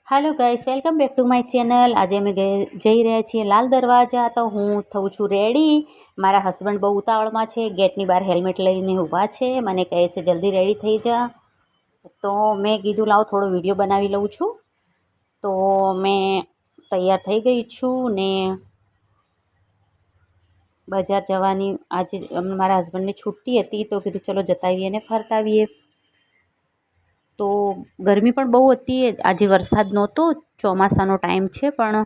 Hello guys, welcome back to my channel. આજે અમે જઈ રહ્યા છીએ લાલ દરવાજા। તો હું થઉં છું રેડી। મારા હસબન્ડ બહુ ઉતાવળમાં છે, ગેટની બહાર હેલ્મેટ લઈને ઊભા છે। મને કહે છે જલ્દી રેડી થઈ જા। તો મેં કીધું લાવ થોડો વિડીયો બનાવી લઉં છું। તો મેં તૈયાર થઈ ગઈ છું ને બજાર જવાની આજે મારા હસબન્ડની છુટ્ટી હતી, તો કીધું ચલો જતા આવીએ ને ફરતા આવીએ। તો ગરમી પણ બહુ હતી। આજે વરસાદ નહોતો, ચોમાસાનો ટાઈમ છે, પણ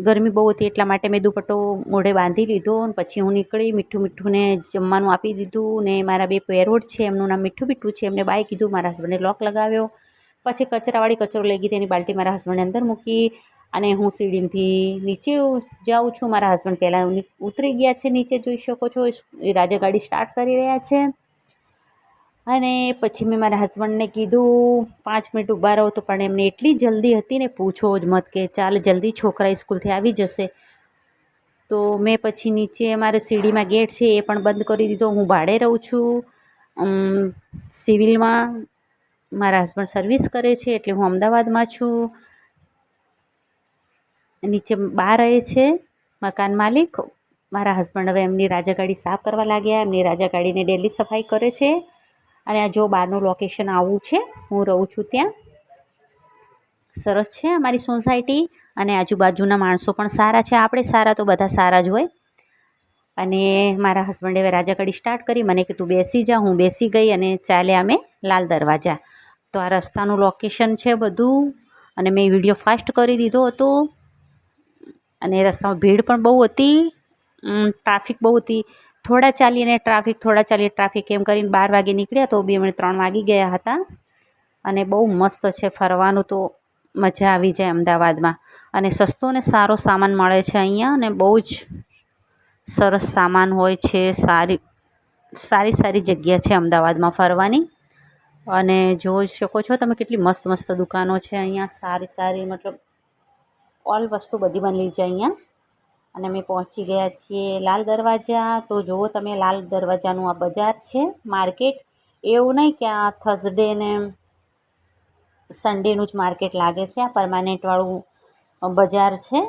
ગરમી બહુ હતી એટલા માટે મેં દુપટ્ટો મોઢે બાંધી લીધો અને પછી હું નીકળી। મીઠું મીઠુંને જમવાનું આપી દીધું ને મારા બે પેરોટ છે, એમનું નામ મીઠું મીઠું છે, એમને બાય કીધું। મારા હસબન્ડે લોક લગાવ્યો। પછી કચરાવાળી કચરો લઈ ગઈ, તેની બાલ્ટી મારા હસબન્ડે અંદર મૂકી અને હું સીડીથી નીચે જાઉં છું। મારા હસબન્ડ પહેલાં ઉતરી ગયા છે નીચે, જોઈ શકો છો। એ રાજા ગાડી સ્ટાર્ટ કરી રહ્યા છે। અને પછી મેં મારા હસબન્ડને કીધું 5 મિનિટ ઊભા રહો, તો પણ એમને એટલી જલ્દી હતી ને પૂછો જ મત, કે ચાલ જલ્દી છોકરા સ્કૂલથી આવી જશે। તો મેં પછી નીચે અમારે સીડીમાં ગેટ છે એ પણ બંધ કરી દીધો। હું ભાડે રહું છું સિવિલમાં, મારા હસબન્ડ સર્વિસ કરે છે એટલે હું અમદાવાદમાં છું। નીચે બહાર રહે છે મકાન માલિક। મારા હસબન્ડ હવે એમની રાજા ગાડી સાફ કરવા લાગ્યા। એમની રાજા ગાડીને ડેલી સફાઈ કરે છે। અને આ જો બહારનું લોકેશન આવું છે, હું રહું છું ત્યાં। સરસ છે અમારી સોસાયટી, અને આજુબાજુના માણસો પણ સારા છે। આપણે સારા તો બધા સારા જ હોય। અને મારા હસબન્ડે હવે રાજા ગાડી સ્ટાર્ટ કરી, મને કે તું બેસી જા। હું બેસી ગઈ અને ચાલ્યા અમે લાલ દરવાજા। તો આ રસ્તાનું લોકેશન છે બધું, અને મેં વિડીયો ફાસ્ટ કરી દીધો હતો। અને રસ્તામાં ભીડ પણ બહુ હતી, ટ્રાફિક બહુ હતી। થોડા ચાલીને ટ્રાફિક, થોડા ચાલીએ ટ્રાફિક, એમ કરીને 12 વાગે નીકળ્યા તો બી અમે 3 વાગી ગયા હતા। અને બહુ મસ્ત છે ફરવાનું, તો મજા આવી જાય અમદાવાદમાં। અને સસ્તો ને સારો સામાન મળે છે અહીંયા, અને બહુ જ સરસ સામાન હોય છે। સારી જગ્યા છે અમદાવાદમાં ફરવાની। અને જોઈ શકો છો તમે કેટલી મસ્ત મસ્ત દુકાનો છે અહીંયા, સારી મતલબ ઓલ વસ્તુ બધી મળી જાય અહીંયા। અને અમે પહોંચી ગયા છીએ લાલ દરવાજા। તો જુઓ તમે, લાલ દરવાજાનું આ બજાર છે, માર્કેટ। એવું નહીં કે આ થર્સડે ને સન્ડેનું જ માર્કેટ લાગે છે, આ પરમાનન્ટવાળું બજાર છે।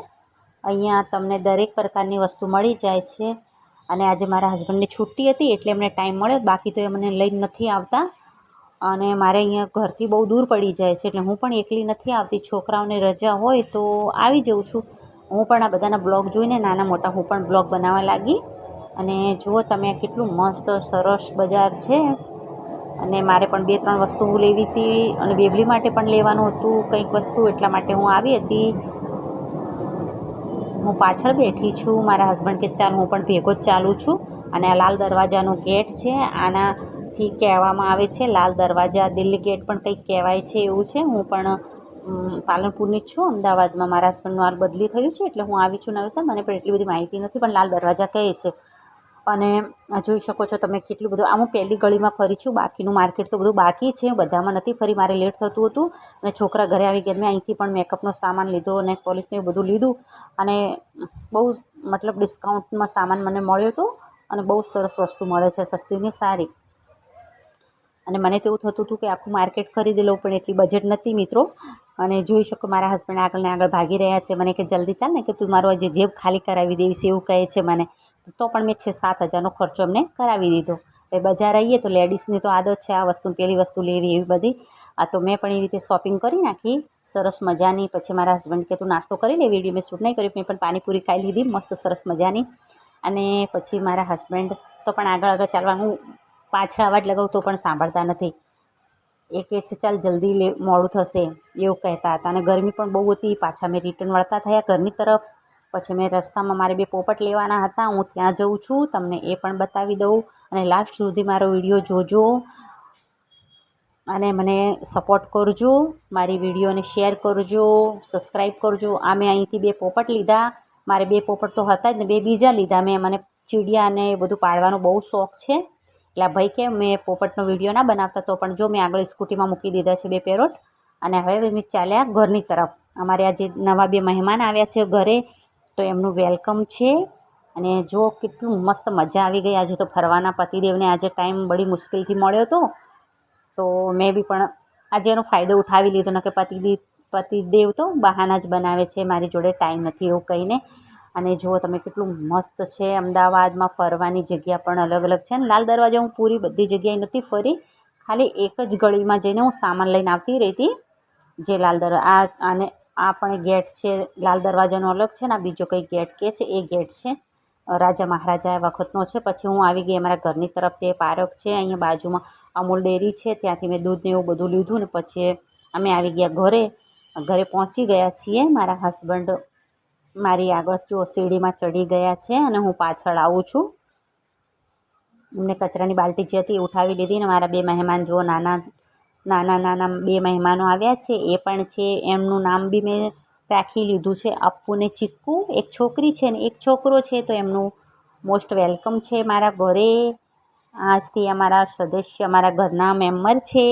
અહીંયા તમને દરેક પ્રકારની વસ્તુ મળી જાય છે। અને આજે મારા હસબન્ડની છુટ્ટી હતી એટલે એમને ટાઈમ મળ્યો, બાકી તો એ મને લઈને નથી આવતા। અને મારે અહીંયા ઘરથી બહુ દૂર પડી જાય છે, એટલે હું પણ એકલી નથી આવતી। છોકરાઓને રજા હોય તો આવી જાઉં છું। હું પણ આ બધાના બ્લોગ જોઈને નાના મોટા હું પણ બ્લોગ બનાવવા લાગી। અને જુઓ તમે કેટલું મસ્ત સરસ બજાર છે। અને મારે પણ 2-3 વસ્તુ લેવી હતી, અને બેબલી માટે પણ લેવાનું હતું કંઈક વસ્તુ, એટલા માટે હું આવી હતી। હું પાછળ બેઠી છું, મારા હસબન્ડ કે ચાલ હું પણ ભેગો જ ચાલું છું। અને આ લાલ દરવાજાનો ગેટ છે, આનાથી કહેવામાં આવે છે લાલ દરવાજા, દિલ્હી ગેટ પણ કંઈક કહેવાય છે એવું છે। હું પણ પાલનપુરની જ છું, અમદાવાદમાં મારા હસબન્ડનું હાલ બદલી થયું છે એટલે હું આવી છું નવસારી। મને પણ એટલી બધી માહિતી નથી, પણ લાલ દરવાજા કહે છે। અને જોઈ શકો છો તમે કેટલું બધું, આ હું પહેલી ગળીમાં ફરી છું, બાકીનું માર્કેટ તો બધું બાકી છે, બધામાં નથી ફરી, મારે લેટ થતું હતું। અને છોકરા ઘરે આવી ગયા, મેં અહીંથી પણ મેકઅપનો સામાન લીધો અને પોલિશને એવું બધું લીધું। અને બહુ મતલબ ડિસ્કાઉન્ટમાં સામાન મને મળ્યો હતો, અને બહુ સરસ વસ્તુ મળે છે, સસ્તી ને સારી। અને મને તો એવું થતું હતું કે આખું માર્કેટ ખરીદી લઉં, પણ એટલી બજેટ નથી મિત્રો। અને જોઈ શકો મારા હસબન્ડ આગળ ને આગળ ભાગી રહ્યા છે। મને કે જલ્દી ચાલ ને, કે તું મારો આજે જેબ ખાલી કરાવી દેવીશ એવું કહે છે મને। તો પણ મેં 6-7 હજારનો ખર્ચો અમને કરાવી દીધો। હવે બજાર આવીએ તો લેડીઝની તો આદત છે આ વસ્તુ પેલી વસ્તુ લેવી એવી બધી। આ તો મેં પણ એવી રીતે શોપિંગ કરી નાખી સરસ મજાની। પછી મારા હસબન્ડ કે તું નાસ્તો કરી લે, વિડીયો મેં શૂટ નહીં કર્યો, મેં પણ પાણીપુરી ખાઈ લીધી મસ્ત સરસ મજાની। અને પછી મારા હસબન્ડ તો પણ આગળ ચાલવાનું, પાછળ અવાજ લગાવું તો પણ સાંભળતા નથી। એ કહે છે ચાલ જલ્દી લે, મોડું થશે એવું કહેતા હતા। અને ગરમી પણ બહુ હતી, પાછા મેં રિટર્ન વળતા થયા ઘરની તરફ। પછી મેં રસ્તામાં મારે 2 પોપટ લેવાના હતા, હું ત્યાં જઉં છું, તમને એ પણ બતાવી દઉં। અને લાસ્ટ સુધી મારો વિડીયો જોજો અને મને સપોર્ટ કરજો। મારી વિડીયોને શેર કરજો, સબસ્ક્રાઈબ કરજો। આ મેં અહીંથી 2 પોપટ લીધા, મારે 2 પોપટ તો હતા જ ને, 2 બીજા લીધા મેં। મને ચીડિયા અને એ બધું પાળવાનો બહુ શોખ છે, એટલે ભાઈ કે મેં પોપટનો વિડીયો ના બનાવતા, તો પણ જો મેં આગળ સ્કૂટીમાં મૂકી દીધા છે 2 પેરોટ। અને હવે અમે ચાલ્યા ઘરની તરફ। અમારે આજે નવા 2 મહેમાન આવ્યા છે ઘરે, તો એમનું વેલકમ છે। અને જો કેટલું મસ્ત મજા આવી ગઈ આજે તો ફરવાના। પતિદેવને આજે ટાઈમ બડી મુશ્કેલથી મળ્યો હતો, તો મેં બી પણ આજે એનો ફાયદો ઉઠાવી લીધો, ને કે પતિદેવ તો બહાના જ બનાવે છે, મારી જોડે ટાઈમ નથી એવું કહીને. અને જુઓ તમે કેટલું મસ્ત છે. અમદાવાદમાં ફરવાની જગ્યા પણ અલગ અલગ છે. અને લાલ દરવાજા હું પૂરી બધી જગ્યાએ નથી ફરી, ખાલી એક જ ગળીમાં જઈને હું સામાન લઈને આવતી રહી હતી. જે લાલ દરવાજા અને આ પણ ગેટ છે લાલ દરવાજાનો અલગ છે ને આ બીજો કંઈ ગેટ કે છે એ ગેટ છે રાજા મહારાજા વખતનો છે. પછી હું આવી ગઈ અમારા ઘરની તરફ. તે પાર્ક છે, અહીંયા બાજુમાં અમૂલ ડેરી છે, ત્યાંથી મેં દૂધ ને એવું બધું લીધું ને પછી અમે આવી ગયા ઘરે પહોંચી ગયા છીએ. મારા હસબન્ડ મારી આગળ જો સીડીમાં ચડી ગયા છે અને હું પાછળ આવું છું. એમને કચરાની બાલ્ટી જે હતી એ ઉઠાવી લીધી. ને મારા 2 મહેમાન જુઓ, નાના 2 મહેમાનો આવ્યા છે. એ પણ છે, એમનું નામ બી મેં રાખી લીધું છે અપ્પુ ને ચીક્કુ. એક છોકરી છે ને એક છોકરો છે, તો એમનું મોસ્ટ વેલકમ છે મારા ઘરે. આજથી અમારા સદસ્ય અમારા ઘરના મેમ્બર છે.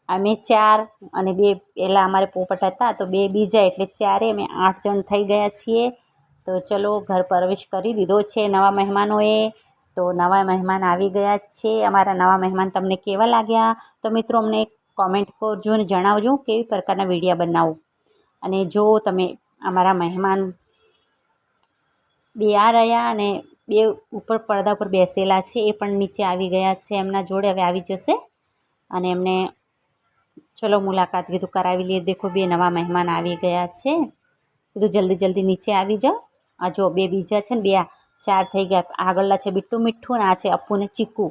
અમે 4 અને 2 પહેલાં અમારે પોપટ હતા તો 2 બીજા એટલે 4 અમે 8 જણ થઈ ગયા છીએ. તો ચલો ઘર પ્રવેશ કરી દીધો છે નવા મહેમાનોએ. તો નવા મહેમાન આવી ગયા છે. અમારા નવા મહેમાન તમને કેવા લાગ્યા? તો મિત્રો અમને કોમેન્ટ કરજો અને જણાવજો કેવી પ્રકારના વિડીયો બનાવું. અને જો તમે અમારા મહેમાન 2 આ રહ્યા અને 2 ઉપર પડદા ઉપર બેસેલા છે એ પણ નીચે આવી ગયા છે. એમના જોડે હવે આવી જશે. અને એમને ચલો મુલાકાત કીધું કરાવી લઈએ. દેખો 2 નવા મહેમાન આવી ગયા છે. કીધું જલ્દી નીચે આવી જાઓ. આ જો 2 બીજા છે ને 2 4 થઈ ગયા. આગળના છે બિટ્ટુ મીઠું અને આ છે અપ્પુ ને ચીક્કુ.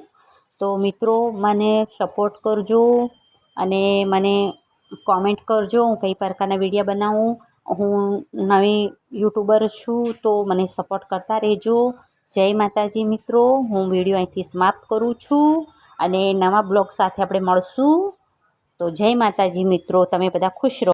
તો મિત્રો મને સપોર્ટ કરજો અને મને કોમેન્ટ કરજો હું કઈ પ્રકારના વિડીયો બનાવું. હું નવી યુટ્યુબર છું તો મને સપોર્ટ કરતા રહેજો. જય માતાજી મિત્રો. હું વિડીયો અહીંથી સમાપ્ત કરું છું અને નવા બ્લોગ સાથે આપણે મળશું. તો જય માતાજી મિત્રો. તમે બધા ખુશ રહો.